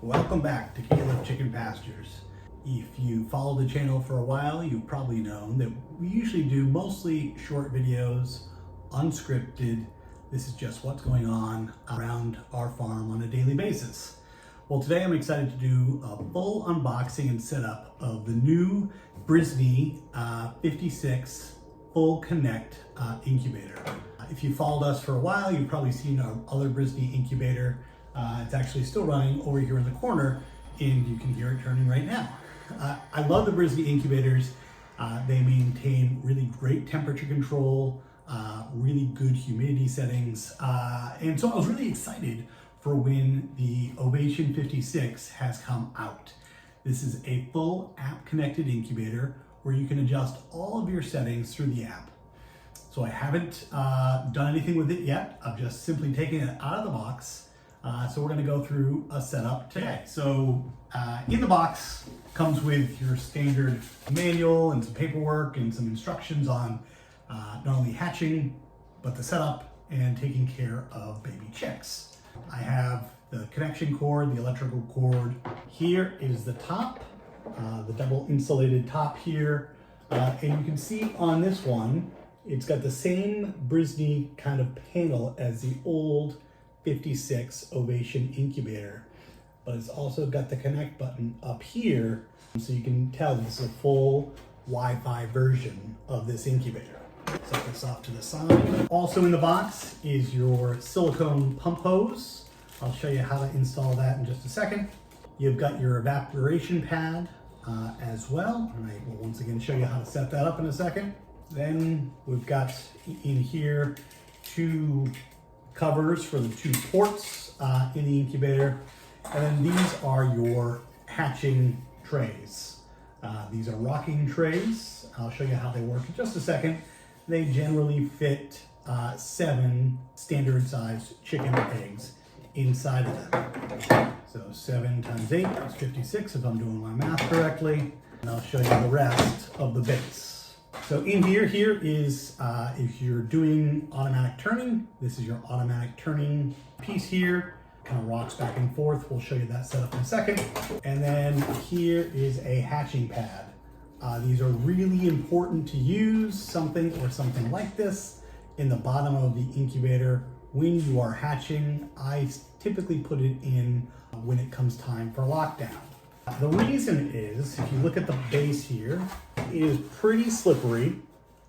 Welcome back to Caleb Chicken Pastures. If you followed the channel for a while, you've probably known that we usually do mostly short videos, unscripted. This is just what's going on around our farm on a daily basis. Well, today I'm excited to do a full unboxing and setup of the new Brinsea 56 Full Connect Incubator. If you followed us for a while, you've probably seen our other Brinsea incubator. It's actually still running over here in the corner, and you can hear it turning right now. I love the Brinsea incubators. They maintain really great temperature control, really good humidity settings, and so I was really excited for when the Ovation 56 has come out. This is a full app-connected incubator where you can adjust all of your settings through the app. So I haven't done anything with it yet. I've just simply taken it out of the box. So we're going to go through a setup today. So in the box comes with your standard manual and some paperwork and some instructions on not only hatching, but the setup and taking care of baby chicks. I have the connection cord, the electrical cord. Here is the top, the double insulated top here. And you can see on this one, it's got the same Brinsea kind of panel as the old 56 Ovation incubator, but it's also got the connect button up here, so you can tell this is a full Wi-Fi version of this incubator. Set this off to the side. Also in the box is your silicone pump hose. I'll show you how to install that in just a second. You've got your evaporation pad as well, and I will once again show you how to set that up in a second. Then we've got in here two covers for the two ports in the incubator, and then these are your hatching trays. These are rocking trays. I'll show you how they work in just a second. They generally fit 7 standard sized chicken eggs inside of them. So 7 times 8 is 56 if I'm doing my math correctly, and I'll show you the rest of the base. So in here is, if you're doing automatic turning, this is your automatic turning piece here. Kind of rocks back and forth. We'll show you that setup in a second. And then here is a hatching pad. These are really important to use something like this in the bottom of the incubator when you are hatching. I typically put it in when it comes time for lockdown. The reason is, if you look at the base here, it is pretty slippery,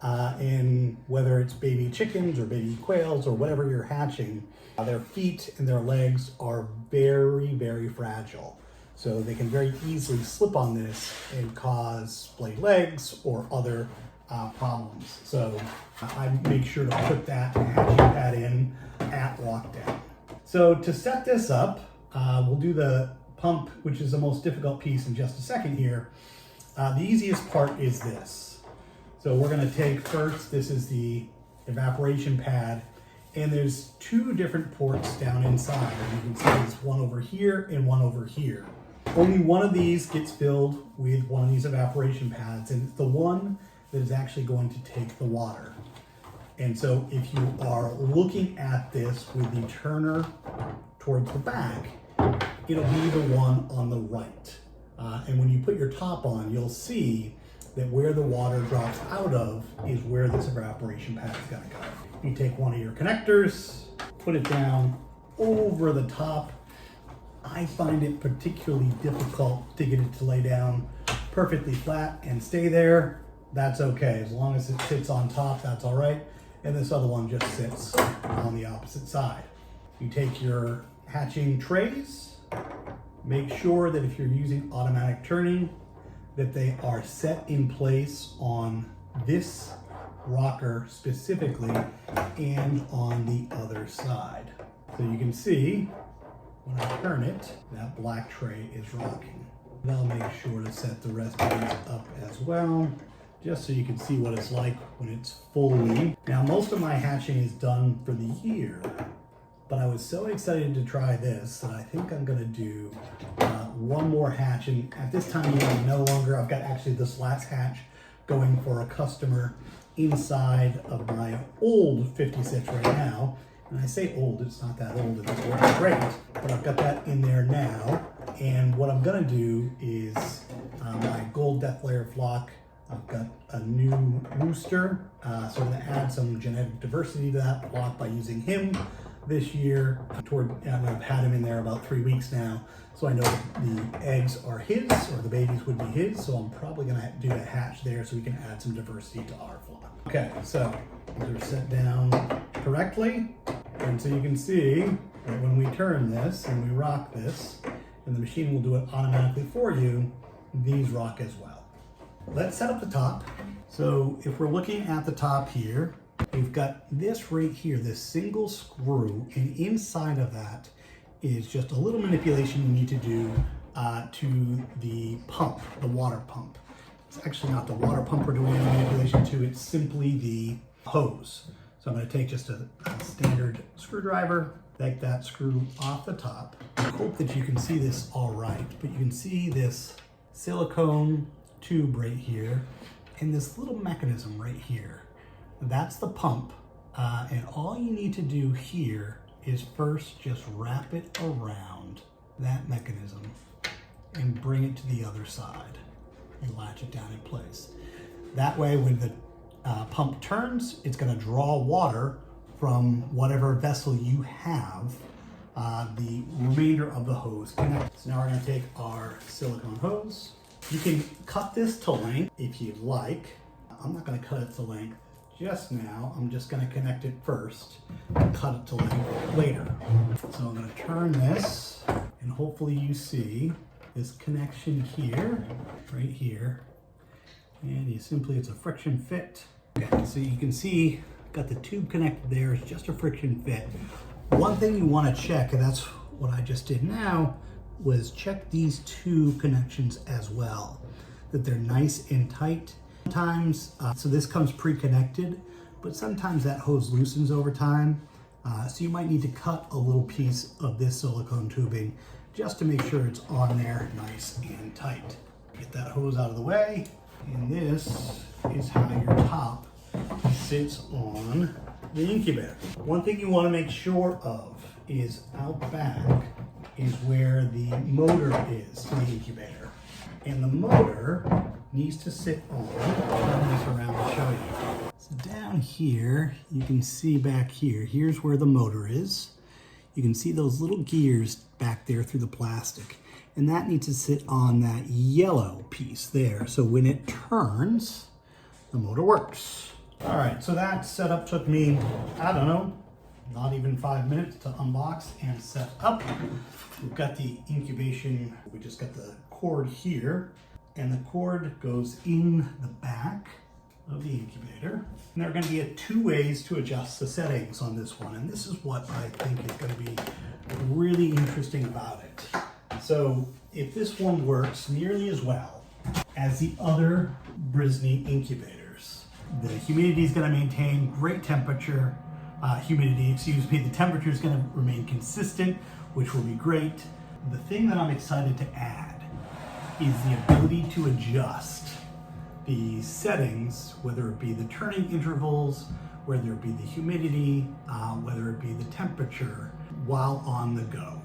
and whether it's baby chickens or baby quails or whatever you're hatching, their feet and their legs are very, very fragile. So they can very easily slip on this and cause splayed legs or other problems. So I make sure to put that hatching pad in at lockdown. So to set this up, we'll do the pump, which is the most difficult piece, in just a second here. The easiest part is this. So we're going to take first, this is the evaporation pad, and there's 2 different ports down inside. And you can see there's one over here and one over here. Only one of these gets filled with one of these evaporation pads, and it's the one that is actually going to take the water. And so if you are looking at this with the turner towards the back, it'll be the one on the right. And when you put your top on, you'll see that where the water drops out of is where this evaporation pad is going to go. You take one of your connectors, put it down over the top. I find it particularly difficult to get it to lay down perfectly flat and stay there. That's okay. As long as it sits on top, that's all right. And this other one just sits on the opposite side. You take your hatching trays. Make sure that if you're using automatic turning, that they are set in place on this rocker specifically and on the other side. So you can see when I turn it, that black tray is rocking. And I'll make sure to set the rest of these up as well, just so you can see what it's like when it's fully. Now, most of my hatching is done for the year, but I was so excited to try this that I think I'm gonna do one more hatch. And at this time, I've got actually this last hatch going for a customer inside of my old 56 right now. And I say old, it's not that old, it's working great, but I've got that in there now. And what I'm gonna do is my gold death layer flock, I've got a new rooster, so I'm gonna add some genetic diversity to that flock by using him this year. I've had him in there about 3 weeks now, so I know that the eggs are his, or the babies would be his, so I'm probably gonna do a hatch there so we can add some diversity to our flock. Okay, so these are set down correctly, and so you can see that when we turn this and we rock this, and the machine will do it automatically for you, these rock as well. Let's set up the top. So if we're looking at the top here, we've got this right here, this single screw, and inside of that is just a little manipulation you need to do to the pump, the water pump. It's actually not the water pump we're doing any manipulation to, it's simply the hose. So I'm going to take just a standard screwdriver, take that screw off the top. I hope that you can see this all right, but you can see this silicone tube right here and this little mechanism right here. That's the pump, and all you need to do here is first just wrap it around that mechanism and bring it to the other side and latch it down in place. That way when the pump turns, it's going to draw water from whatever vessel you have the remainder of the hose connected. So now we're going to take our silicone hose. You can cut this to length if you'd like. I'm not going to cut it to length just now. I'm just going to connect it first and cut it to length later. So I'm going to turn this, and hopefully you see this connection here, right here. And it's a friction fit. Okay, so you can see, got the tube connected there. It's just a friction fit. One thing you want to check, and that's what I just did now, was check these two connections as well, that they're nice and tight. Sometimes, so this comes pre-connected, but sometimes that hose loosens over time. So you might need to cut a little piece of this silicone tubing just to make sure it's on there nice and tight. Get that hose out of the way, and this is how your top sits on the incubator. One thing you want to make sure of is out back is where the motor is to the incubator. And the motor needs to sit on, turn this around to show you. So down here, you can see back here, here's where the motor is. You can see those little gears back there through the plastic. And that needs to sit on that yellow piece there. So when it turns, the motor works. All right, so that setup took me, I don't know, not even 5 minutes to unbox and set up. We've got the incubation, we just got the cord here, and the cord goes in the back of the incubator. And there are going to be two ways to adjust the settings on this one, and this is what I think is going to be really interesting about it. So if this one works nearly as well as the other Brinsea incubators, the humidity is going to maintain great temperature, the temperature is going to remain consistent, which will be great. The thing that I'm excited to add is the ability to adjust the settings, whether it be the turning intervals, whether it be the humidity, whether it be the temperature, while on the go.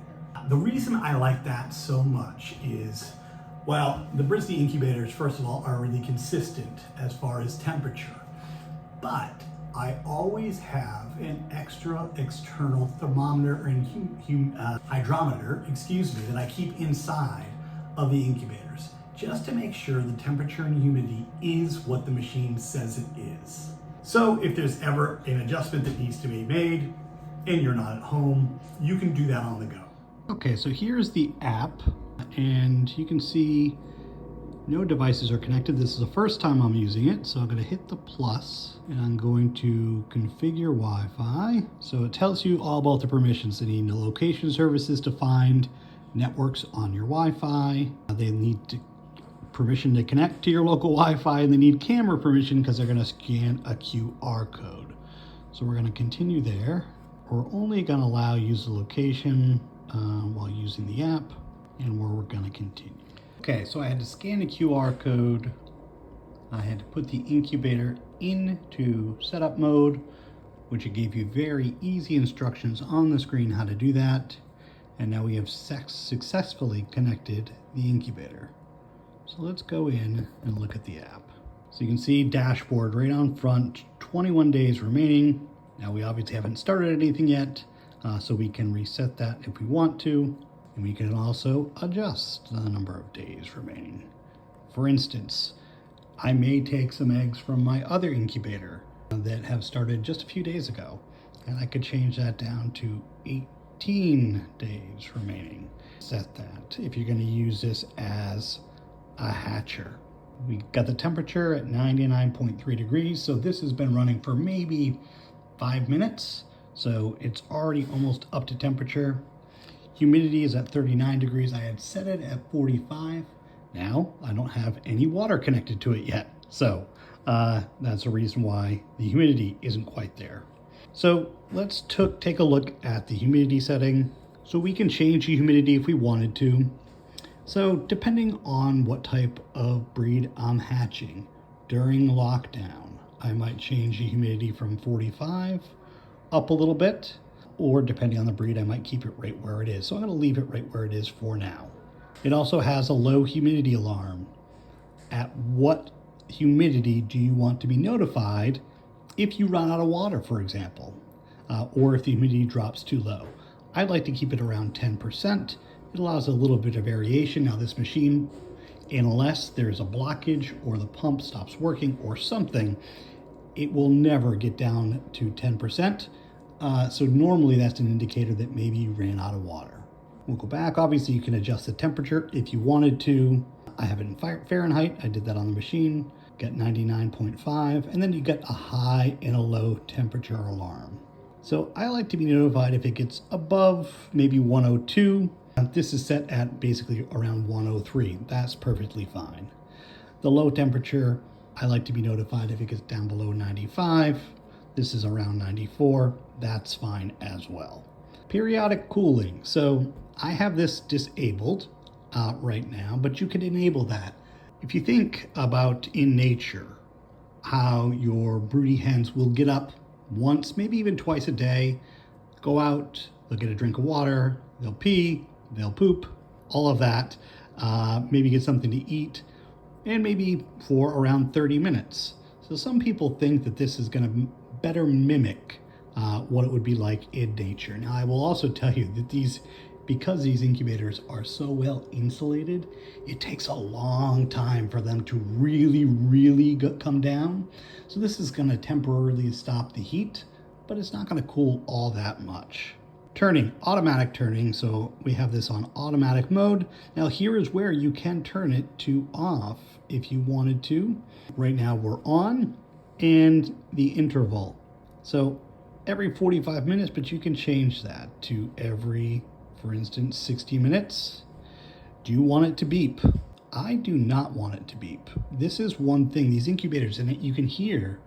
The reason I like that so much is, well, the Brinsea incubators, first of all, are really consistent as far as temperature, but I always have an extra external thermometer and hydrometer, that I keep inside of the incubators, just to make sure the temperature and humidity is what the machine says it is. So if there's ever an adjustment that needs to be made and you're not at home, you can do that on the go. Okay, so here's the app, and you can see no devices are connected. This is the first time I'm using it, so I'm going to hit the plus, and I'm going to configure Wi-Fi. So it tells you all about the permissions. They need the location services to find networks on your Wi-Fi. They need permission to connect to your local Wi-Fi, and they need camera permission because they're going to scan a QR code. So we're going to continue there. We're only going to allow use the location while using the app, and we're going to continue. Okay, so I had to scan the QR code. I had to put the incubator into setup mode, which it gave you very easy instructions on the screen how to do that. And now we have successfully connected the incubator. So let's go in and look at the app. So you can see dashboard right on front, 21 days remaining. Now we obviously haven't started anything yet, so we can reset that if we want to. And we can also adjust the number of days remaining. For instance, I may take some eggs from my other incubator that have started just a few days ago, and I could change that down to 18 days remaining. Set that if you're going to use this as a hatcher. We got the temperature at 99.3 degrees, so this has been running for maybe 5 minutes, so it's already almost up to temperature. Humidity is at 39 degrees. I had set it at 45. Now I don't have any water connected to it yet, so that's a reason why the humidity isn't quite there. So let's take a look at the humidity setting. So we can change the humidity if we wanted to. So depending on what type of breed I'm hatching during lockdown, I might change the humidity from 45 up a little bit, or depending on the breed, I might keep it right where it is. So I'm going to leave it right where it is for now. It also has a low humidity alarm. At what humidity do you want to be notified if you run out of water, for example, or if the humidity drops too low? I'd like to keep it around 10%. It allows a little bit of variation. Now this machine, unless there's a blockage or the pump stops working or something, it will never get down to 10%. So normally that's an indicator that maybe you ran out of water. We'll go back. Obviously you can adjust the temperature if you wanted to. I have it in Fahrenheit. I did that on the machine. Got 99.5, and then you get a high and a low temperature alarm. So I like to be notified if it gets above maybe 102. This is set at basically around 103. That's perfectly fine. The low temperature, I like to be notified if it gets down below 95. This is around 94. That's fine as well. Periodic cooling. So I have this disabled right now, but you can enable that. If you think about in nature, how your broody hens will get up once, maybe even twice a day, go out, they'll get a drink of water, they'll pee, they'll poop, all of that, maybe get something to eat, and maybe for around 30 minutes. So some people think that this is going to better mimic what it would be like in nature. Now I will also tell you that because these incubators are so well insulated, it takes a long time for them to really come down. So this is going to temporarily stop the heat, but it's not going to cool all that much. Turning, automatic turning. So we have this on automatic mode. Now here is where you can turn it to off if you wanted to. Right now we're on, and the interval. So every 45 minutes, but you can change that to every, for instance, 60 minutes. Do you want it to beep? I do not want it to beep. This is one thing, these incubators, and you can hear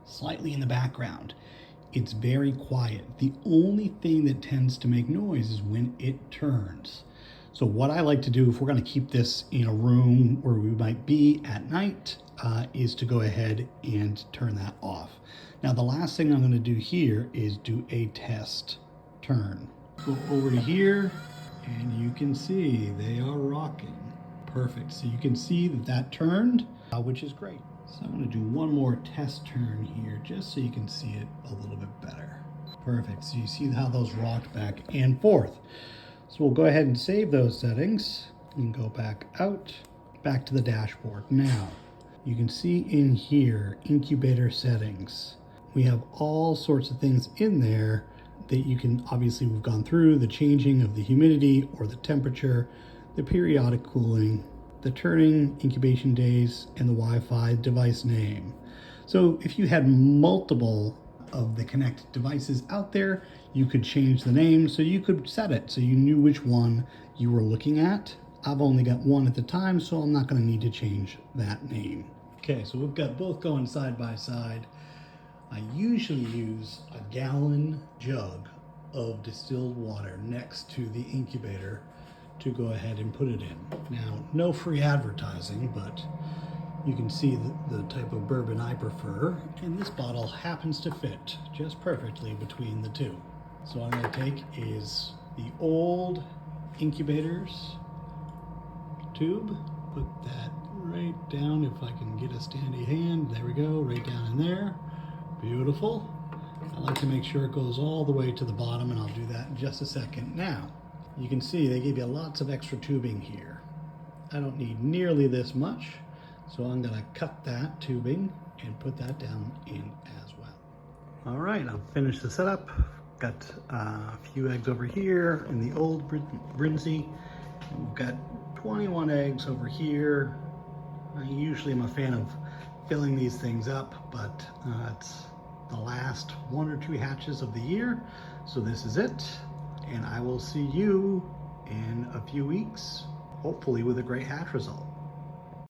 slightly in the background. It's very quiet. The only thing that tends to make noise is when it turns. So what I like to do, if we're going to keep this in a room where we might be at night, is to go ahead and turn that off. Now the last thing I'm going to do here is do a test turn. Go over to here, and you can see they are rocking. Perfect. So you can see that turned, which is great. So I'm going to do one more test turn here just so you can see it a little bit better. Perfect. So you see how those rocked back and forth. So we'll go ahead and save those settings and go back out, back to the dashboard. Now you can see in here, incubator settings. We have all sorts of things in there that you can, obviously we've gone through the changing of the humidity or the temperature, the periodic cooling, the turning, incubation days, and the Wi-Fi device name. So if you had multiple of the connected devices out there, you could change the name, so you could set it so you knew which one you were looking at. I've only got one at the time, so I'm not going to need to change that name. Okay, so we've got both going side by side. I usually use a gallon jug of distilled water next to the incubator to go ahead and put it in. Now, no free advertising, but you can see the type of bourbon I prefer, and this bottle happens to fit just perfectly between the two. So what I'm going to take is the old incubators tube. Put that right down if I can get a standy hand. There we go, right down in there. Beautiful. I like to make sure it goes all the way to the bottom, and I'll do that in just a second. Now, you can see they give you lots of extra tubing here. I don't need nearly this much, so I'm gonna cut that tubing and put that down in as well. All right, I've finished the setup. Got a few eggs over here in the old Brinsea. We've got 21 eggs over here. I usually am a fan of filling these things up, but it's the last 1 or 2 hatches of the year. So this is it, and I will see you in a few weeks, hopefully with a great hatch result.